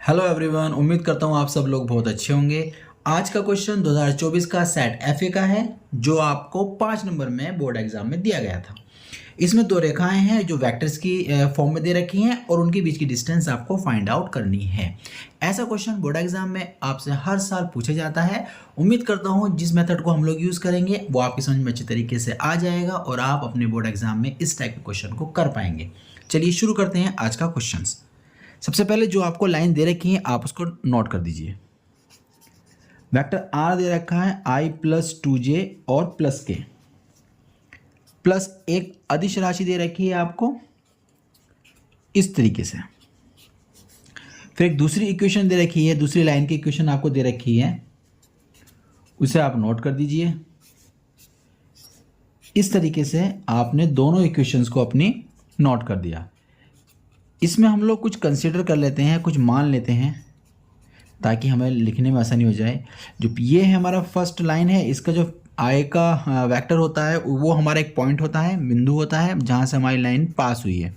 Hello everyone, उम्मीद करता हूँ आप सब लोग बहुत अच्छे होंगे। आज का क्वेश्चन 2024 का सेट एफए का है, जो आपको 5 नंबर में बोर्ड एग्जाम में दिया गया था। इसमें दो रेखाएं हैं जो वेक्टर्स की फॉर्म में दे रखी हैं और उनके बीच की डिस्टेंस आपको फाइंड आउट करनी है। ऐसा क्वेश्चन बोर्ड एग्जाम में आपसे हर साल पूछा जाता है। उम्मीद करता हूँ जिस मेथड को हम लोग यूज़ करेंगे वो आपकी समझ में अच्छे तरीके से आ जाएगा और आप अपने बोर्ड एग्जाम में इस टाइप के क्वेश्चन को कर पाएंगे। चलिए शुरू करते हैं आज का क्वेश्चन। सबसे पहले जो आपको लाइन दे रखी है आप उसको नोट कर दीजिए। वेक्टर आर दे रखा है i प्लस 2j और प्लस के, प्लस एक अदिश राशि दे रखी है आपको इस तरीके से। फिर एक दूसरी इक्वेशन दे रखी है, दूसरी लाइन की इक्वेशन आपको दे रखी है, उसे आप नोट कर दीजिए। इस तरीके से आपने दोनों इक्वेशंस को अपनी नोट कर दिया। इसमें हम लोग कुछ कंसीडर कर लेते हैं, कुछ मान लेते हैं ताकि हमें लिखने में आसानी हो जाए। जो ये है हमारा फर्स्ट लाइन है, इसका जो आई का वेक्टर होता है वो हमारा एक पॉइंट होता है, बिंदु होता है जहाँ से हमारी लाइन पास हुई है,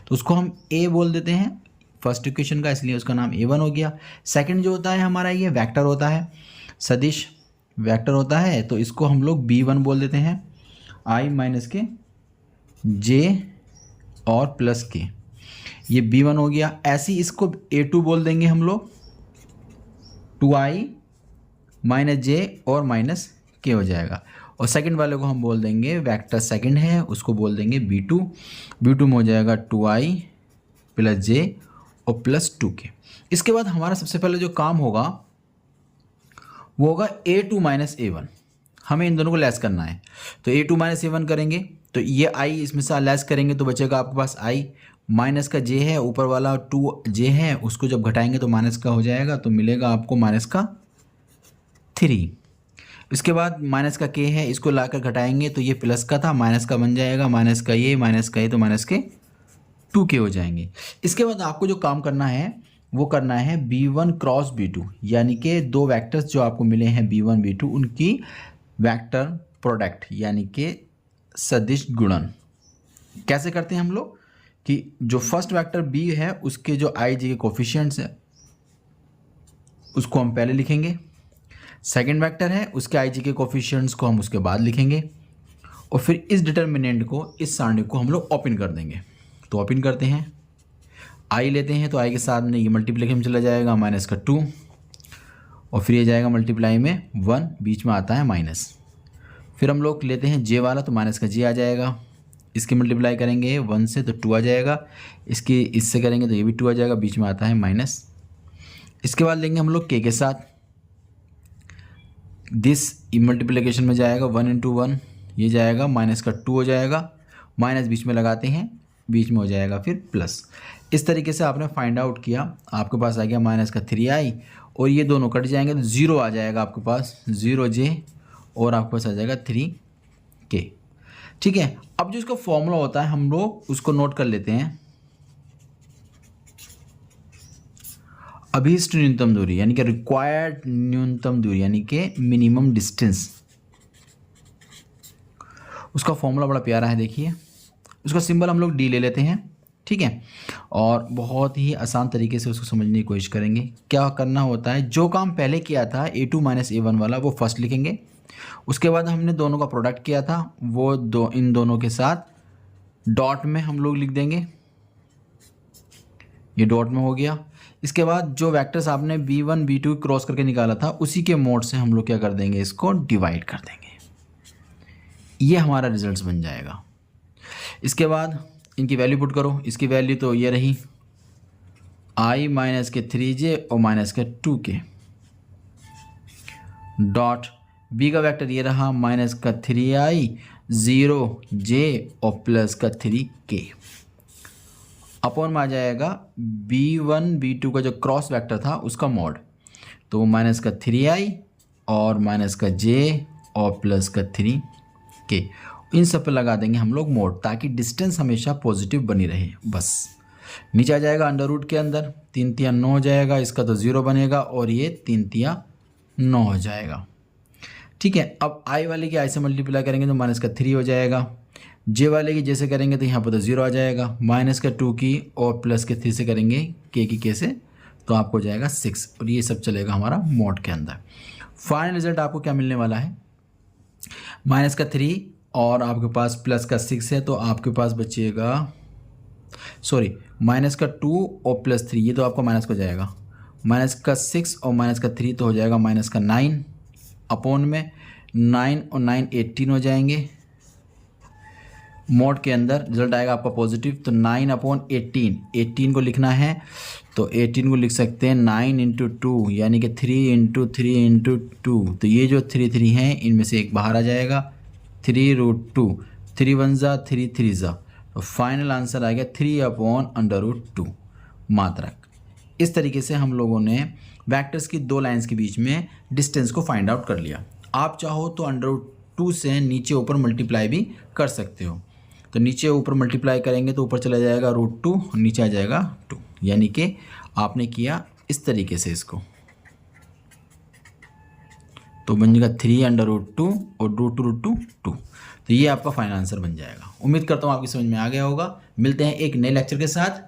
तो उसको हम ए बोल देते हैं फर्स्ट इक्वेशन का, इसलिए उसका नाम A1 हो गया। सेकंड जो होता है हमारा ये वेक्टर होता है, सदिश वेक्टर होता है, तो इसको हम लोग B1 बोल देते हैं, i माइनस के j और प्लस के, ये B1 हो गया। ऐसे ही इसको A2 बोल देंगे हम लोग, 2i माइनस जे और माइनस के हो जाएगा। और सेकंड वाले को हम बोल देंगे वेक्टर सेकंड है, उसको बोल देंगे B2 में हो जाएगा 2i प्लस जे और प्लस 2k। इसके बाद हमारा सबसे पहले जो काम होगा वो होगा A2 माइनस A1। हमें इन दोनों को लेस करना है, तो A2 माइनस A1 करेंगे तो ये i इसमें से लेस करेंगे तो बचेगा आपके पास i, माइनस का j है, ऊपर वाला 2j है, उसको जब घटाएंगे तो माइनस का हो जाएगा, तो मिलेगा आपको माइनस का 3। इसके बाद माइनस का k है, इसको लाकर घटाएंगे तो ये प्लस का था, माइनस का बन जाएगा, माइनस का ये तो माइनस के 2k हो जाएंगे। इसके बाद आपको जो काम करना है वो करना है B1 क्रॉस B2, यानी कि दो वेक्टर्स जो आपको मिले हैं B1 B2 उनकी वेक्टर प्रोडक्ट यानी कि सदिश गुणन। कैसे करते हैं हम लोग कि जो फर्स्ट वेक्टर b है उसके जो i j के कोफिशिएंट्स है उसको हम पहले लिखेंगे, सेकंड वेक्टर है उसके i j के कोफिशिएंट्स को हम उसके बाद लिखेंगे, और फिर इस डिटर्मिनेंट को, इस सारणी को हम लोग ओपन कर देंगे। तो ओपन करते हैं, i लेते हैं तो i के साथ में ये मल्टीप्लिकेशन में चला जाएगा माइनस का 2, और फिर ये जाएगा मल्टीप्लाई में 1, बीच में आता है माइनस। फिर हम लोग लेते हैं j वाला, तो माइनस का j आ जाएगा, इसकी मल्टीप्लाई करेंगे 1 से तो 2 आ जाएगा, इसकी इससे करेंगे तो ये भी 2 आ जाएगा, बीच में आता है माइनस। इसके बाद लेंगे हम लोग k के साथ, दिस मल्टीप्लिकेशन में जाएगा 1 इंटू 1, ये जाएगा माइनस का 2 हो जाएगा, माइनस बीच में लगाते हैं, बीच में हो जाएगा फिर प्लस। इस तरीके से आपने फाइंड आउट किया, आपके पास आ गया माइनस का 3i, और ये दोनों कट जाएंगे तो 0 आ जाएगा आपके पास, 0j और आपके पास आ जाएगा 3k। ठीक है, अब जो इसका फॉर्मूला होता है हम लोग उसको नोट कर लेते हैं। अभीष्ट न्यूनतम दूरी यानी कि रिक्वायर्ड न्यूनतम दूरी यानी कि मिनिमम डिस्टेंस, उसका फॉर्मूला बड़ा प्यारा है। देखिए उसका सिंबल हम लोग d ले लेते हैं, ठीक है, और बहुत ही आसान तरीके से उसको समझने की कोशिश करेंगे। क्या करना होता है, जो काम पहले किया था A2 माइनस A1 वाला वो फर्स्ट लिखेंगे, उसके बाद हमने दोनों का प्रोडक्ट किया था वो इन दोनों के साथ डॉट में हम लोग लिख देंगे, ये डॉट में हो गया। इसके बाद जो वेक्टर्स आपने B1 B2 क्रॉस करके निकाला था उसी के मोड से हम लोग क्या कर देंगे, इसको डिवाइड कर देंगे, ये हमारा रिजल्ट बन जाएगा। इसके बाद इनकी वैल्यू पुट करो, इसकी वैल्यू तो ये रही i माइनस के 3j और माइनस के 2k, डॉट b का वेक्टर ये रहा माइनस का 3i 0j और प्लस का 3k, अपॉन में आ जाएगा B1 B2 का जो क्रॉस वेक्टर था उसका मॉड, तो माइनस का 3i और माइनस का j और प्लस का 3k, इन सब पे लगा देंगे हम लोग मोड, ताकि डिस्टेंस हमेशा पॉजिटिव बनी रहे। बस नीचे आ जाएगा अंडर रूट के अंदर, 3 तिया 9 हो जाएगा, इसका तो 0 बनेगा और ये 3 तिया 9 हो जाएगा। ठीक है, अब i वाले की i से मल्टीप्लाई करेंगे तो माइनस का 3 हो जाएगा, j वाले की जैसे करेंगे तो यहाँ पर तो 0 आ जाएगा, माइनस का 2 की और प्लस के 3 से करेंगे k की k से तो आपको हो जाएगा 6 और ये सब चलेगा हमारा मॉड के अंदर। फाइनल रिजल्ट आपको क्या मिलने वाला है, माइनस का 3 और आपके पास प्लस का 6 है, तो आपके पास बचेगा सॉरी माइनस का 2 और प्लस 3, ये तो आपका माइनस को जाएगा, माइनस का 6 और माइनस का 3 तो हो जाएगा माइनस का 9 अपॉन में 9 और 9 18 हो जाएंगे। मोड के अंदर रिजल्ट आएगा आपका पॉजिटिव, तो 9 अपॉन 18, 18 को लिखना है तो 18 को लिख सकते हैं 9 इंटू 2 यानी कि 3 इंटू 3 इंटू 2, तो ये जो 3 हैं इनमें से एक बाहर आ जाएगा, 3√2, 3 1 जा 3 3 जा, तो फाइनल आंसर आएगा 3 अपॉन √2 मात्रक। इस तरीके से हम लोगों ने वेक्टर्स की दो लाइंस के बीच में डिस्टेंस को फाइंड आउट कर लिया। आप चाहो तो √2 से नीचे ऊपर मल्टीप्लाई भी कर सकते हो, तो नीचे ऊपर मल्टीप्लाई करेंगे तो ऊपर चला जाएगा √2 और नीचे आ जाएगा 2, यानी कि आपने किया इस तरीके से इसको, तो बन जाएगा 3√2 और √2 2, तो ये आपका फाइनल आंसर बन जाएगा। उम्मीद करता हूँ आपकी समझ में आ गया होगा। मिलते हैं एक नए लेक्चर के साथ।